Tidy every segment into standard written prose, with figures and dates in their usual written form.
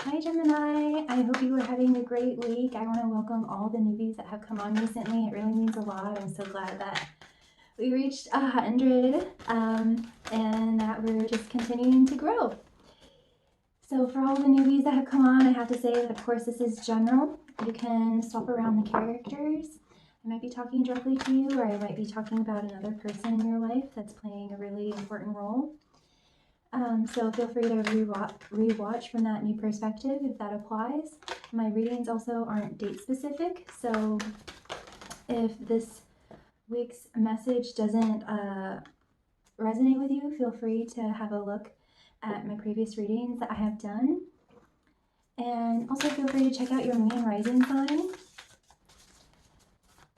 Hi Gemini, I hope you are having a great week. I want to welcome all the newbies that have come on recently. It really means a lot. I'm so glad that we reached 100 and that we're just continuing to grow. So for all the newbies that have come on, I have to say that of course this is general. You can swap around the characters. I might be talking directly to you, or I might be talking about another person in your life that's playing a really important role. So feel free to rewatch from that new perspective if that applies. My readings also aren't date specific, so if this week's message doesn't resonate with you, feel free to have a look at my previous readings that I have done. And also feel free to check out your moon and rising sign.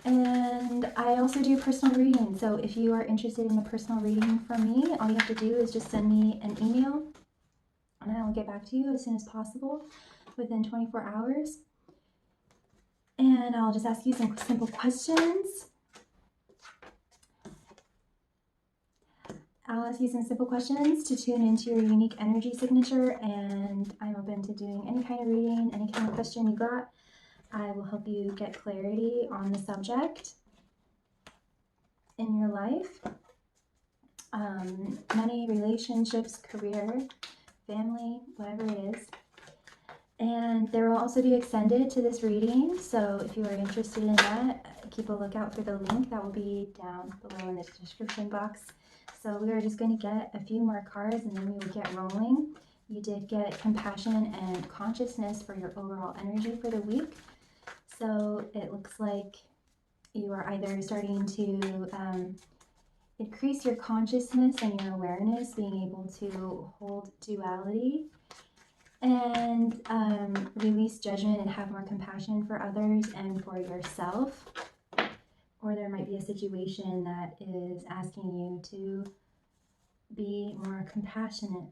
And I also do personal readings, so if you are interested in a personal reading from me, all you have to do is just send me an email and I will get back to you as soon as possible within 24 hours. And I'll just ask you some simple questions. I'll ask you some simple questions to tune into your unique energy signature, and I'm open to doing any kind of reading, any kind of question you got. I will help you get clarity on the subject in your life. Money, relationships, career, family, whatever it is. And there will also be extended to this reading, so if you are interested in that, keep a lookout for the link that will be down below in the description box. So we are just going to get a few more cards and then we will get rolling. You did get compassion and consciousness for your overall energy for the week. So it looks like you are either starting to increase your consciousness and your awareness, being able to hold duality and release judgment and have more compassion for others and for yourself. Or there might be a situation that is asking you to be more compassionate.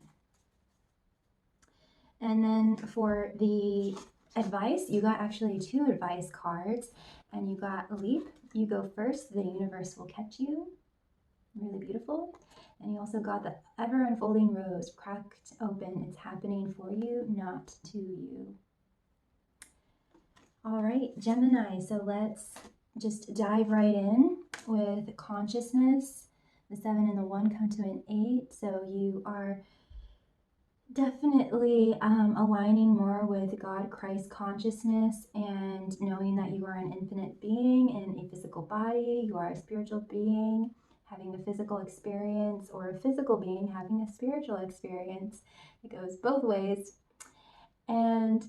And then for the advice, you got actually 2 advice cards, and you got leap. You go first, the universe will catch you. Really beautiful. And you also got the ever unfolding rose, cracked open. It's happening for you, not to you. All right, Gemini, so let's just dive right in with consciousness. The 7 and the 1 come to an 8, so you are definitely aligning more with God, Christ consciousness, and knowing that you are an infinite being in a physical body. You are a spiritual being having a physical experience, or a physical being having a spiritual experience. It goes both ways. And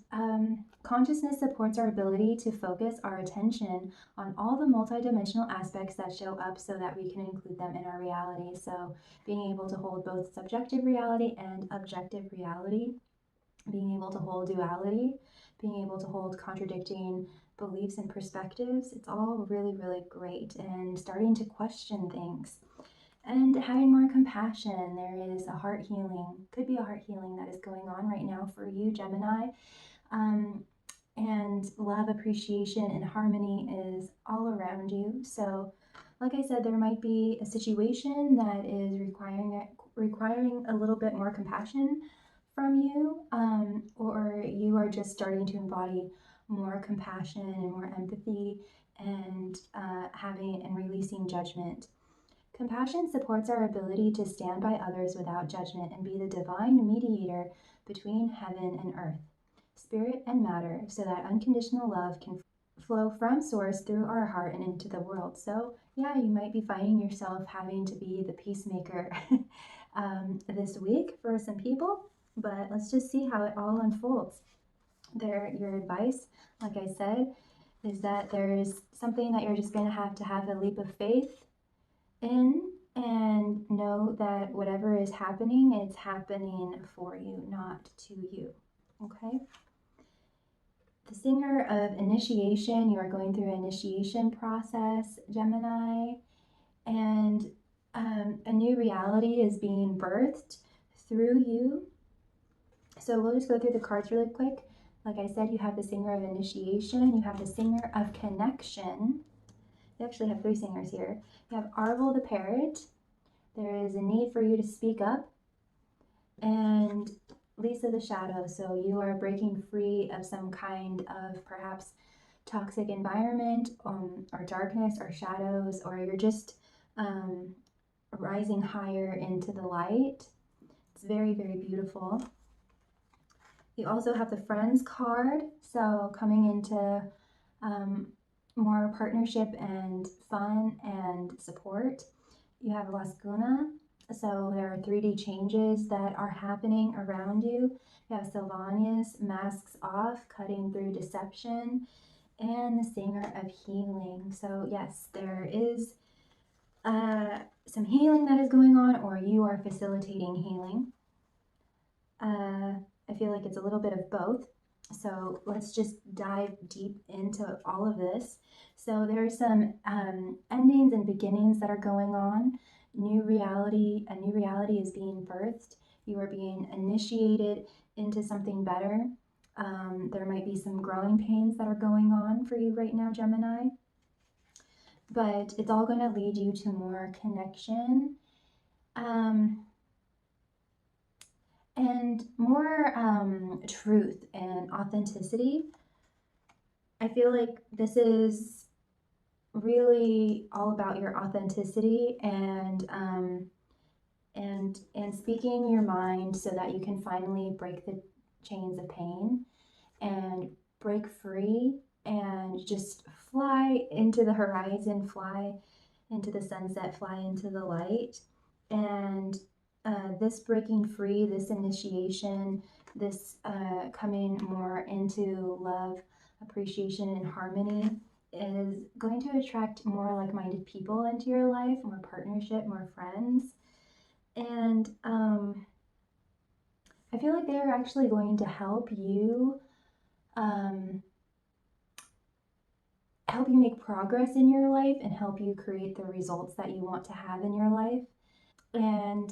consciousness supports our ability to focus our attention on all the multidimensional aspects that show up so that we can include them in our reality. So being able to hold both subjective reality and objective reality, being able to hold duality, being able to hold contradicting beliefs and perspectives, it's all really, really great. And starting to question things and having more compassion. There is a heart healing, could be a heart healing that is going on right now for you, Gemini. And love, appreciation, and harmony is all around you. So like I said, there might be a situation that is requiring a little bit more compassion from you, or you are just starting to embody more compassion and more empathy and having and releasing judgment. Compassion supports our ability to stand by others without judgment and be the divine mediator between heaven and earth, spirit and matter, so that unconditional love can flow from source through our heart and into the world. So yeah, you might be finding yourself having to be the peacemaker this week for some people, but let's just see how it all unfolds. Your advice, like I said, is that there's something that you're just going to have a leap of faith in, and know that whatever is happening, it's happening for you, not to you. Okay? The singer of initiation, you are going through an initiation process, Gemini, and a new reality is being birthed through you. So we'll just go through the cards really quick. Like I said, you have the singer of initiation, you have the singer of connection. You actually have 3 singers here. You have Arvel the parrot. There is a need for you to speak up. And Lisa the Shadow. So you are breaking free of some kind of perhaps toxic environment, or darkness or shadows, or you're just um, rising higher into the light. It's very, very beautiful. You also have the Friends card, so coming into um, more partnership and fun and support. You have Lascuna, so there are 3D changes that are happening around you. You have Sylvanius, masks off, cutting through deception, and the Singer of Healing. So, yes, there is some healing that is going on, or you are facilitating healing. I feel like it's a little bit of both. So let's just dive deep into all of this. So there are some endings and beginnings that are going on. A new reality is being birthed. You are being initiated into something better. There might be some growing pains that are going on for you right now, Gemini, but it's all going to lead you to more connection. Um, and more truth and authenticity. I feel like this is really all about your authenticity and speaking your mind so that you can finally break the chains of pain and break free and just fly into the horizon, fly into the sunset, fly into the light. And this breaking free, this initiation, this coming more into love, appreciation, and harmony is going to attract more like minded people into your life, more partnership, more friends. And I feel like they're actually going to um, help you make progress in your life and help you create the results that you want to have in your life. And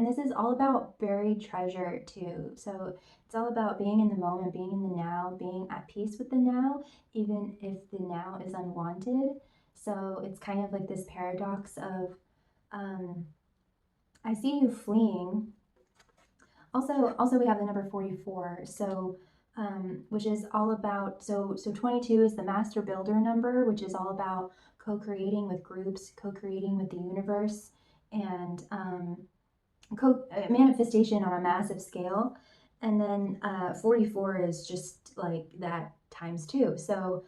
this is all about buried treasure too. So it's all about being in the moment, being in the now, being at peace with the now, even if the now is unwanted. So it's kind of like this paradox of um, I see you fleeing. Also, we have the number 44. So which is all about, so 22 is the master builder number, which is all about co-creating with groups, co-creating with the universe, and manifestation on a massive scale. And then 44 is just like that times two. So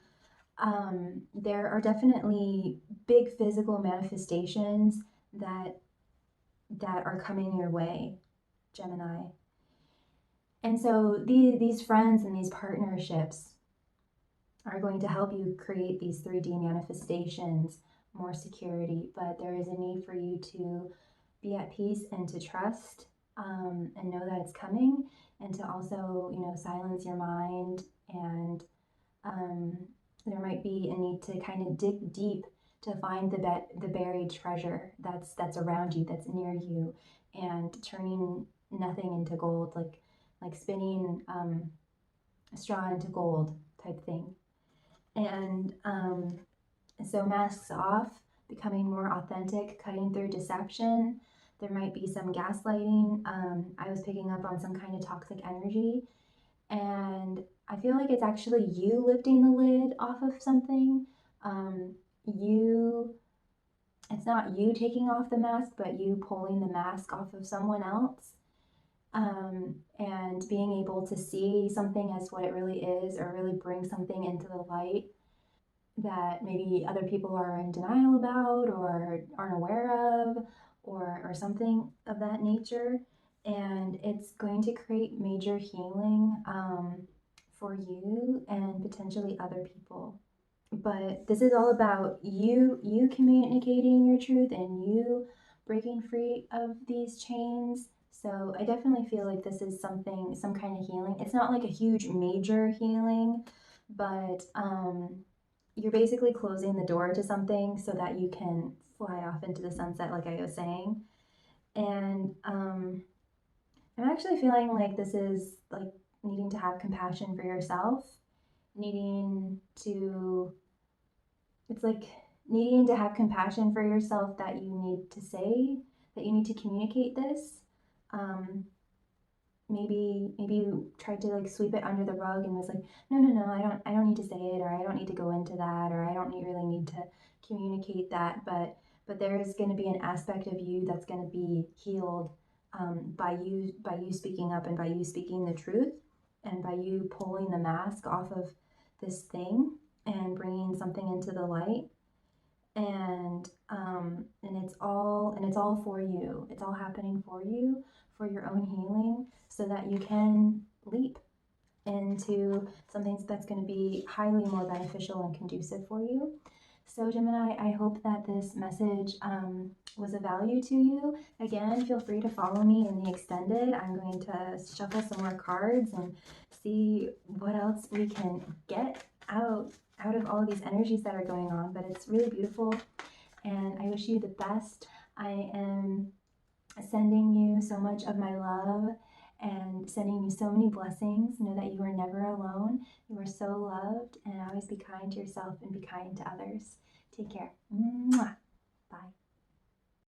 there are definitely big physical manifestations that are coming your way, Gemini. And so these friends and these partnerships are going to help you create these 3D manifestations, more security. But there is a need for you to be at peace and to trust, and know that it's coming, and to also, silence your mind. And um, there might be a need to kind of dig deep to find the buried treasure that's around you, that's near you, and turning nothing into gold, like spinning straw into gold type thing. And so masks off, becoming more authentic, cutting through deception. There might be some gaslighting. I was picking up on some kind of toxic energy, and I feel like it's actually you lifting the lid off of something. You, it's not you taking off the mask, but you pulling the mask off of someone else. And being able to see something as what it really is, or really bring something into the light that maybe other people are in denial about or aren't aware of, or something of that nature. And it's going to create major healing for you and potentially other people. But this is all about you communicating your truth and you breaking free of these chains. So I definitely feel like this is some kind of healing. It's not like a huge major healing, but you're basically closing the door to something so that you can fly off into the sunset, like I was saying. And I'm actually feeling like this is like needing to have compassion for yourself, needing to, it's like needing to have compassion for yourself, that you need to say, that you need to communicate this. Um, maybe you tried to like sweep it under the rug and was like, no, I don't need to say it, or I don't need to go into that, or I don't really need to communicate that. But there is going to be an aspect of you that's going to be healed, by you speaking up, and by you speaking the truth, and by you pulling the mask off of this thing and bringing something into the light. And it's all for you. It's all happening for you, for your own healing, so that you can leap into something that's going to be highly more beneficial and conducive for you. So, Gemini, I hope that this message was of value to you. Again, feel free to follow me in the extended. I'm going to shuffle some more cards and see what else we can get out of all of these energies that are going on. But it's really beautiful, and I wish you the best. I am sending you so much of my love and sending you so many blessings. Know that you are never alone. You are so loved, and always be kind to yourself and be kind to others. Take care. Mwah.